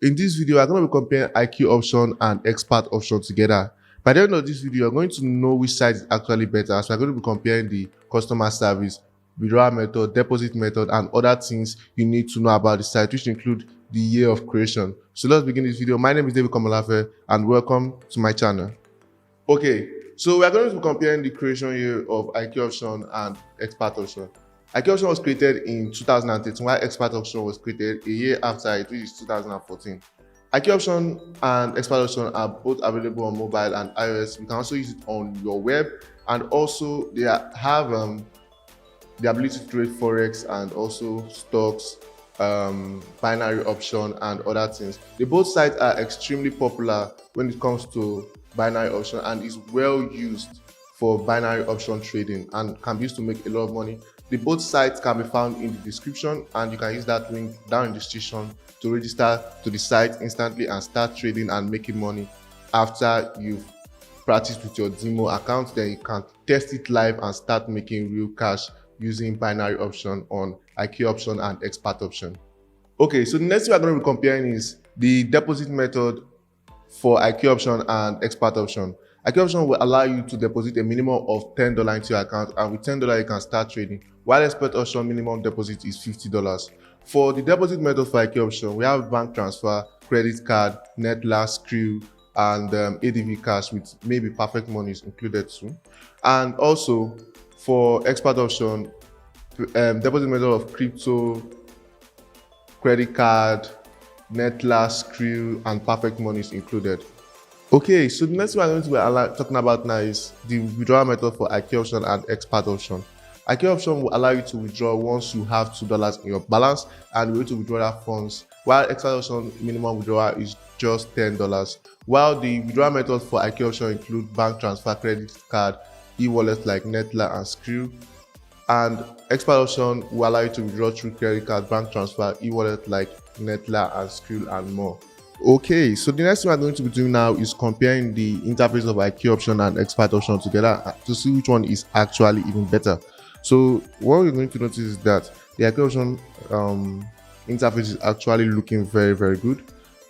In this video, I'm going to be comparing IQ option and expert option together. By the end of this video, you're going to know which side is actually better. So I'm going to be comparing the customer service, withdrawal method, deposit method, and other things you need to know about the site, which include the year of creation. So let's begin this video. My name is David Komolafe, and welcome to my channel. Okay, so we are going to be comparing the creation year of IQ option and expert option. IQ option was created in 2013, while expert option was created a year after it, which is 2014. IQ option and expert option are both available on mobile and iOS. You can also use it on your web, and also they have the ability to trade forex and also stocks, binary option, and other things. The both sites are extremely popular when it comes to binary option and is well used for binary option trading and can be used to make a lot of money. The both sites can be found in the description, and you can use that link down in the description to register to the site instantly and start trading and making money after you've practiced with your demo account. Then you can test it live and start making real cash using binary option on IQ option and expert option. Okay, so the next thing we're going to be comparing is the deposit method for IQ option and expert option. IQ option will allow you to deposit a minimum of $10 into your account, and with $10 you can start trading, while expert option minimum deposit is $50. For the deposit method for IQ option, we have bank transfer, credit card, Netlast, Skrill, and ADV cash with maybe Perfect Money is included too. And also for expert option, deposit method of crypto, credit card, Netlast, Skrill, and Perfect Money is included. Okay, so the next thing we're going to be talking about now is the withdrawal method for IQ option and expert option. IQ option will allow you to withdraw once you have $2 in your balance, and you're able to withdraw that funds, while expert option minimum withdrawal is just $10. While the withdrawal method for IQ option include bank transfer, credit card, e-wallets like Netlast and Skrill, and expert option will allow you to withdraw through credit card, bank transfer, e-wallet like Netlast and Skrill, and more. Okay, so the next thing we're going to be doing now is comparing the interface of IQ option and expert option together to see which one is actually even better. So what we're going to notice is that the IQ option interface is actually looking very good.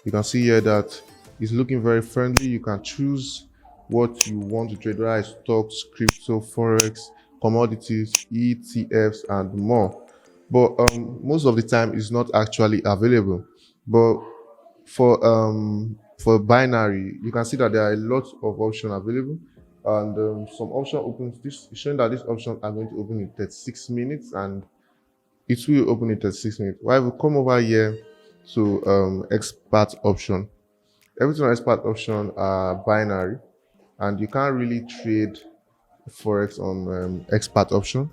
You can see here that it's looking very friendly. You can choose what you want to trade, whether it's stocks, crypto, forex, commodities, ETFs, and more. But most of the time it's not actually available. But for binary, you can see that there are a lot of options available, and some option opens. This is showing that these options are going to open in 36 minutes, and it will open in 36 minutes. While we come over here to expert option, everything on expert option are binary, and you can't really trade forex on expert option.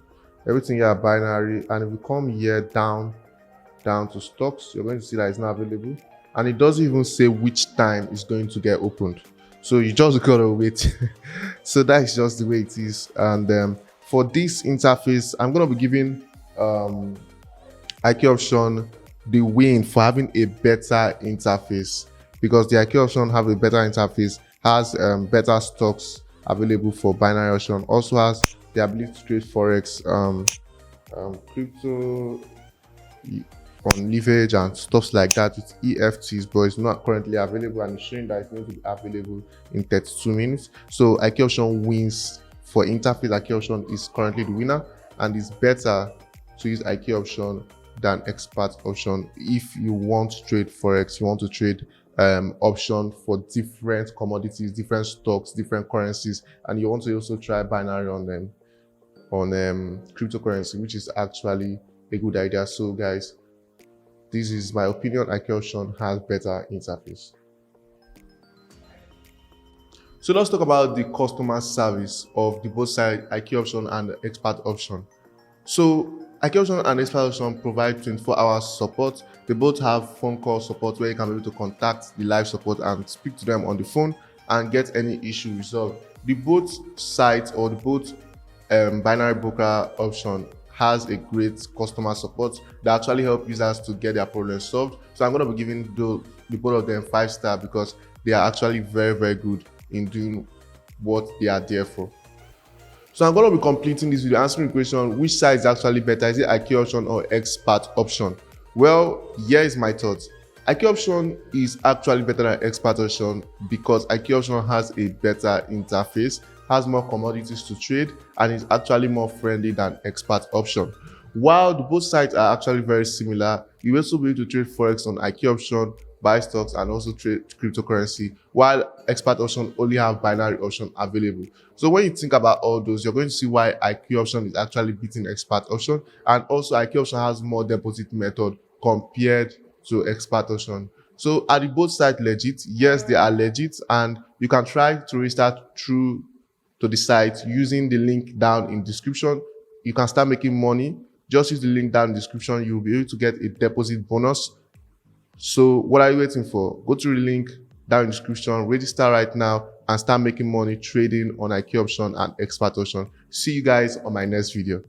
Everything here are binary, and if we come here down to stocks, you're going to see that it's not available, and it doesn't even say which time it's going to get opened, so you just gotta wait. So that's just the way it is. And for this interface, I'm going to be giving IQ option the win for having a better interface, because the IQ option have a better interface, has better stocks available for binary option, also has the ability to trade forex, crypto on leverage and stuff like that with EFTs, but it's not currently available, and it's showing that it's going to be available in 32 minutes. So IQ option wins for interface. IQ option is currently the winner, and it's better to use IQ option than expert option if you want to trade forex, you want to trade option for different commodities, different stocks, different currencies, and you want to also try binary on them on cryptocurrency, which is actually a good idea. So guys, this is my opinion. IQ option has better interface. So let's talk about the customer service of the both side IQ option and expert option. So IQ option and expert option provide 24-hour support. They both have phone call support where you can be able to contact the live support and speak to them on the phone and get any issue resolved. The both sites, or the both binary broker option, has a great customer support that actually help users to get their problems solved. So I'm going to be giving the both of them 5-star because they are actually very good in doing what they are there for. So I'm going to be completing this video answering the question, which side is actually better? Is it IQ option or expert option? Well, here is my thoughts. IQ option is actually better than expert option because IQ option has a better interface, has more commodities to trade, and is actually more friendly than expert option. While both sites are actually very similar, you will also be able to trade forex on IQ option, buy stocks, and also trade cryptocurrency, while expert option only have binary option available. So when you think about all those, you're going to see why IQ option is actually beating expert option, and also IQ option has more deposit method compared to expert option. So are the both sides legit? Yes, they are legit, and you can try to restart through to the site using the link down in description. You can start making money. Just use the link down in description. You'll be able to get a deposit bonus. So what are you waiting for? Go to the link down in the description, register right now, and start making money trading on IQ option and expert option. See you guys on my next video.